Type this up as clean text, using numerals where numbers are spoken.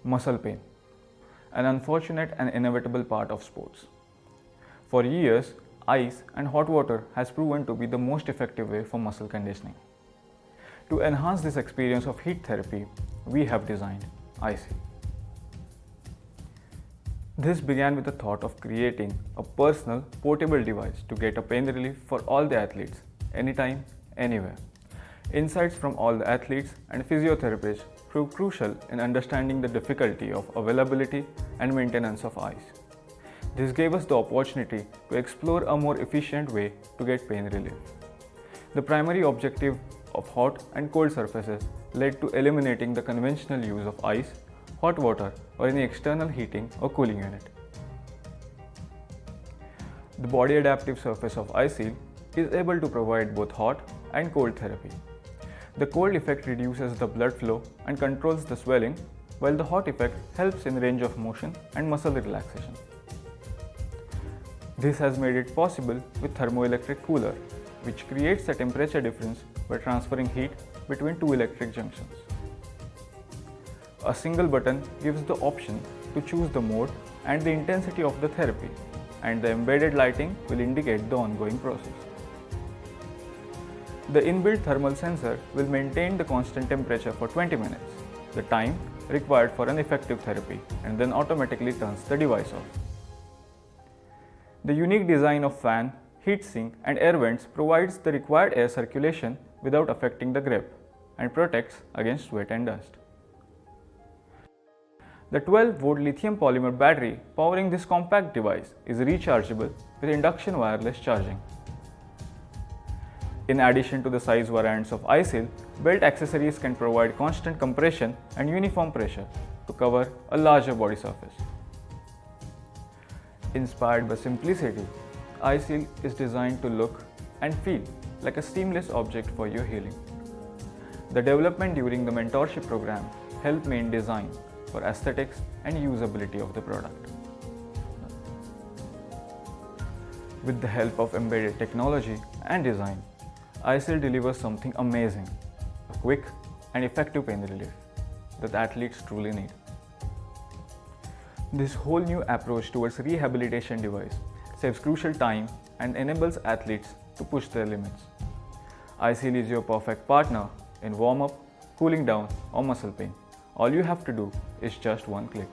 Muscle pain, an unfortunate and inevitable part of sports. For years, ice and hot water has proven to be the most effective way for muscle conditioning. To enhance this experience of heat therapy, we have designed iSeal. This began with the thought of creating a personal, portable device to get a pain relief for all the athletes, anytime, anywhere. Insights from all the athletes and physiotherapists proved crucial in understanding the difficulty of availability and maintenance of ice. This gave us the opportunity to explore a more efficient way to get pain relief. The primary objective of hot and cold surfaces led to eliminating the conventional use of ice, hot water, or any external heating or cooling unit. The body adaptive surface of iSeal is able to provide both hot and cold therapy. The cold effect reduces the blood flow and controls the swelling, while the hot effect helps in range of motion and muscle relaxation. This has made it possible with thermoelectric cooler, which creates a temperature difference by transferring heat between two electric junctions. A single button gives the option to choose the mode and the intensity of the therapy, and the embedded lighting will indicate the ongoing process. The inbuilt thermal sensor will maintain the constant temperature for 20 minutes, the time required for an effective therapy, and then automatically turns the device off. The unique design of fan, heatsink, and air vents provides the required air circulation without affecting the grip and protects against sweat and dust. The 12-volt lithium polymer battery powering this compact device is rechargeable with induction wireless charging. In addition to the size variants of iSeal, belt accessories can provide constant compression and uniform pressure to cover a larger body surface. Inspired by simplicity, iSeal is designed to look and feel like a seamless object for your healing. The development during the mentorship program helped me in design for aesthetics and usability of the product. With the help of embedded technology and design, iSeal delivers something amazing, a quick and effective pain relief that athletes truly need. This whole new approach towards rehabilitation device saves crucial time and enables athletes to push their limits. iSeal is your perfect partner in warm-up, cooling down, or muscle pain. All you have to do is just one click.